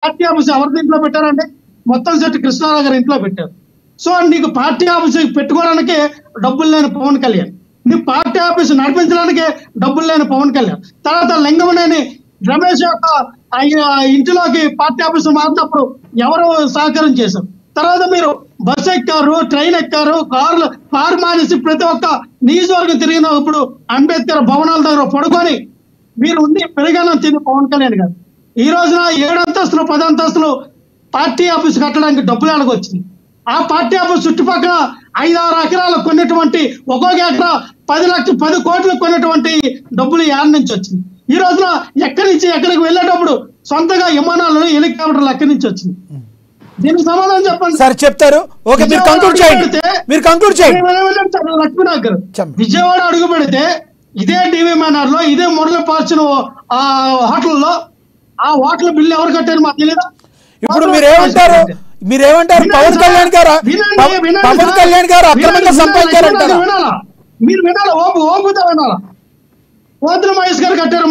Party office ఎవరి ఇంట్లో పెట్టారంటే మొత్తం సెట్ కృష్ణారావు గారి ఇంట్లో పెట్టారు. సో నీకు పార్టీ ఆఫీస్ పెట్టుకోవడానికి డబ్బులు లేని పవన్ కళ్యాణ్, నీ పార్టీ ఆఫీస్ నడిపించడానికి డబ్బులు లేని పవన్ కళ్యాణ్, తర్వాత లింగమనేని రమేష్ యొక్క ఇంటిలోకి పార్టీ ఆఫీస్ మారినప్పుడు ఎవరు సహకారం చేశారు? తర్వాత మీరు బస్ ఎక్కారు, ట్రైన్ ఎక్కారు, కారు మానేసి ప్రతి ఒక్క నియోజకవర్గం తిరిగినప్పుడు అంబేద్కర్ భవనాల దగ్గర పడుకొని మీరు ఉండి పెరిగానం తిరిగి పవన్ కళ్యాణ్ గారు ఈ రోజున 7 అంతస్తులు 10 అంతస్తులు పార్టీ ఆఫీస్ కట్టడానికి డబ్బులు ఎలాగొచ్చింది? ఆ పార్టీ ఆఫీస్ చుట్టుపక్కల 5-6 ఎకరాలు కొన్నటువంటి ఒక్కొక్క ఎకరా 10 కోట్లు కొన్నటువంటి డబ్బులు యాడ్ నుంచి వచ్చింది. ఈ రోజున ఎక్కడి నుంచి ఎక్కడికి వెళ్ళేటప్పుడు సొంతగా విమానాలు హెలికాప్టర్లు ఎక్కడి నుంచి వచ్చింది? దీనికి సమాధానం చెప్పండి సార్. చెప్తారు. ఓకే, మీరు కంక్లూడ్ చేయండి. లక్ష్మీనాథ్ గారు విజయవాడ అడుగు పెడితే ఇదే టీవీ మేనర్ లో ఇదే మురళి పార్చిన హోటల్లో ఆ హోటల్ బిల్లు ఎవరు కట్టారు మాకు తెలియదా? ఇప్పుడు మీరేమంటారు? పవన్ కళ్యాణ్ గారు అక్రమంగా సంపాదించారంటారా? మీరు వినాలా? ఓపుతో వినాలా? పోతుల మహేష్ గారు కట్టారు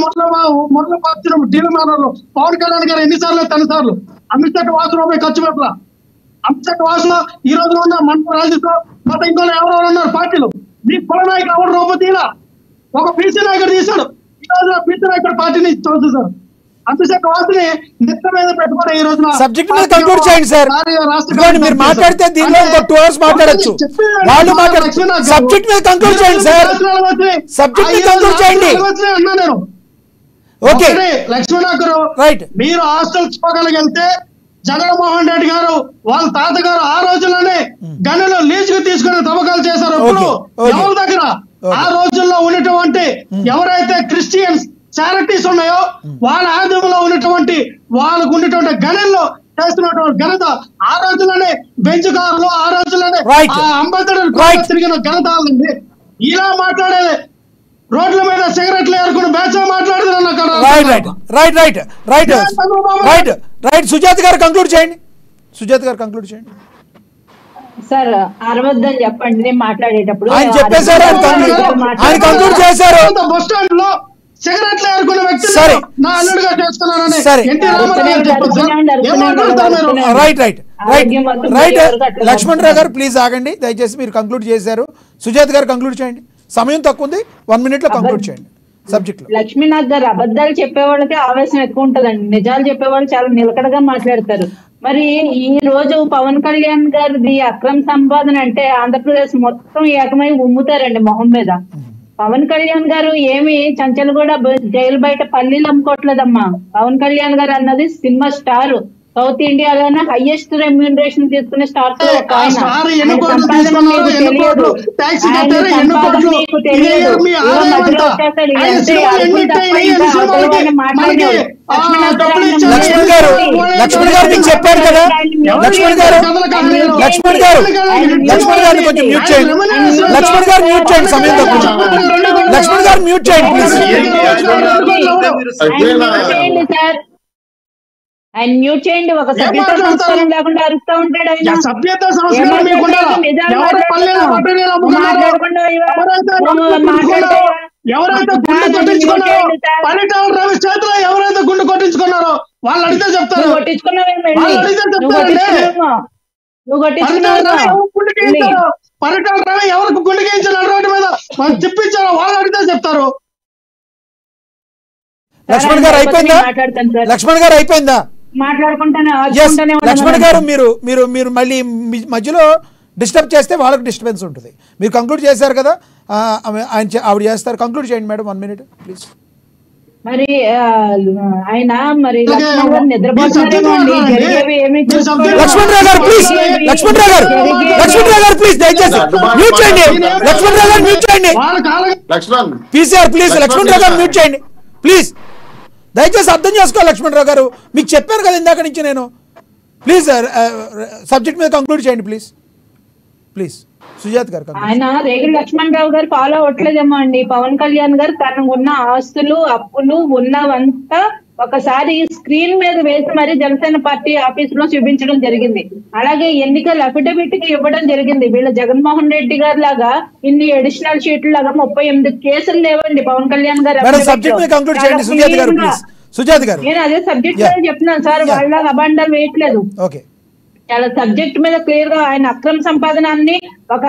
మురళి పార్చిన టీవీ మేనర్ లో. పవన్ కళ్యాణ్ గారు ఎన్నిసార్లు 10 సార్లు అమిత్ షా వాసు రూపాయి ఖర్చు పెట్టాల. అమిత్ షా వాసులో ఈ రోజు ఉన్న మంత్రి రాజుతో గత ఇంకోళ్ళు ఎవరెవరు ఉన్నారు పార్టీలు? మీ కుల నాయకులు ఎవరు రూపాయి తీలా? ఒక బీసీ నాయకుడు తీశాడు. ఈ రోజున బీసీ నాయకుడు పార్టీని చూసేశారు. అమిత్ షా వాసుని నిత్త మీద పెట్టుకుని ఈ రోజున సబ్జెక్ట్ మీద కంక్లూడ్ చేయండి సార్. మీరు మాట్లాడితే దీనిలో ఇంకో 2 hours మాట్లాడచ్చు. వాళ్ళు సబ్జెక్ట్ మీద కంక్లూడ్ చేయండి సార్. సబ్జెక్ట్ మీద కంక్లూడ్ చేయండి. అన్నా నేను ఓకే లక్ష్మణ్ గారు రైట్. మీరు హాస్టల్ చూడగలిగితే జగన్మోహన్ రెడ్డి గారు వాళ్ళ తాతగారు ఆ రోజుల్లోనే గనులు లీజుకు తీసుకుని తవ్వకాలు చేశారు. ఇప్పుడు ఎవరి దగ్గర ఆ రోజుల్లో ఉన్నటువంటి ఎవరైతే క్రిస్టియన్స్ చారిటీస్ ఉన్నాయో వాళ్ళ ఆధ్వర్యంలో ఉన్నటువంటి వాళ్ళకు ఉన్నటువంటి గనుల్లో చేస్తున్నటువంటి ఘనత ఆ రోజుల్లోనే బెంచ్ కార్లు ఆ రోజుల్లోనే అంబేద్కర్ తిరిగిన ఘనత ఉంది. ఇలా మాట్లాడేది రోడ్ల మీద సిగరెట్లు ఏరుకుని బేచా మాట్లాడుతున్నారు. సుజాత గారు కంక్లూడ్ చేయండి. సార్ అరవద్దని చెప్పండి. నేను మాట్లాడేటప్పుడు ఆయన చెప్పేశారు. ఆయన కంక్లూడ్ చేశారు. బస్ స్టాండ్ లో సిగరెట్లు ఏరుకునే వ్యక్తి నా అల్లుడుగా చేస్తున్నారని లక్ష్మణ్ రావు గారు ప్లీజ్ ఆగండి దయచేసి. మీరు కంక్లూడ్ చేశారు. సుజాత గారు కంక్లూడ్ చేయండి. సమయం తక్కువ ఉంది. 1 minute లో కంక్లూడ్ చేయండి సబ్జెక్ట్ లో. లక్ష్మీనాథ్ గారు అబద్ధాలు చెప్పేవాళ్ళకి ఆవేశం ఎక్కువ ఉంటదండి. నిజాలు చెప్పేవాళ్ళు చాలా నిలకడగా మాట్లాడతారు. మరి ఈ రోజు పవన్ కళ్యాణ్ గారిది అక్రమ సంపాదన అంటే ఆంధ్రప్రదేశ్ మొత్తం ఏకమై ఉమ్ముతారండి మొహం మీద. పవన్ కళ్యాణ్ గారు ఏమి చంచలు కూడా జైలు బయట పల్లీలు అమ్ముకోవట్లేదమ్మా. పవన్ కళ్యాణ్ గారు అన్నది సినిమా స్టార్. సౌత్ ఇండియాలోనే హైయెస్ట్ రెమ్యూనరేషన్ తీసుకునే స్టార్. లక్ష్మణ్ గారు మీకు చెప్పారు కదా. లక్ష్మణ్ గారు కొంచెం మ్యూట్ చేయండి. లక్ష్మణ్ గారు మ్యూట్ చేయండి. సమయం తక్కువ. లక్ష్మణ్ గారు మ్యూట్ చేయండి ప్లీజ్. ఆయన మ్యూట్ చేయండి. ఒక సభ్యత సంస్కారం లేకుండా అరుస్తూ ఉంటాడు ఆయన. ఎవరైతే గుండు కొట్టించుకున్నారో వాళ్ళు అడిగితే చెప్తారు. పర్యటన ఎవరికి గుండు గీయించారు రోడ్డు మీద చెప్పించారో వాళ్ళు అడిగితే చెప్తారు. లక్ష్మణ్ గారు అయిపోయిందా? లక్ష్మణ్ గారు మీరు మళ్ళీ మధ్యలో డిస్టర్బ్ చేస్తే వాళ్ళకి డిస్టర్బెన్స్ ఉంటుంది. మీరు కంక్లూడ్ చేశారు కదా. ఆవిడ చేస్తారు. కంక్లూడ్ చేయండి మేడం. 1 minute please. మరి ఆయన మరి లక్ష్మణ్ రావు గారు ప్లీజ్. లక్ష్మణ్ రావు గారు ప్లీజ్ దయచేసి మ్యూట్ చేయండి. లక్ష్మణ్ రావు గారు మ్యూట్ చేయండి. పీసీఆర్ ప్లీజ్ లక్ష్మణ్ రావు గారు మ్యూట్ చేయండి ప్లీజ్. దయచేసి అర్థం చేసుకో లక్ష్మణ్ రావు గారు. మీకు చెప్పాను కదా ఇందాక నుంచి నేను. ప్లీజ్ సబ్జెక్ట్ మీద కంక్లూడ్ చేయండి ప్లీజ్. సుజాత్ గారు. ఆయన రేగుల లక్ష్మణ్ రావు గారు ఫాలో అవ్వట్లేదేమో అండి. పవన్ కళ్యాణ్ గారు తనకు ఉన్న ఆస్తులు అప్పులు ఉన్నవంతా ఒకసారి స్క్రీన్ మీద వేసి మరి జనసేన పార్టీ ఆఫీస్ లో చూపించడం జరిగింది. అలాగే ఎన్నికల అఫిడవిట్ కి ఇవ్వడం జరిగింది. వీళ్ళ జగన్మోహన్ రెడ్డి గారు లాగా ఇన్ని అడిషనల్ షీట్లు లాగా 38 కేసులు లేవండి పవన్ కళ్యాణ్ గారు. సుజాత గారు నేను అదే సబ్జెక్ట్ మీద చెప్తున్నాను సార్, వాళ్ళ అబండాలు వేయట్లేదు. ఓకే, చాలా సబ్జెక్ట్ మీద క్లియర్ గా ఆయన అక్రమ సంపాదనాన్ని ఒక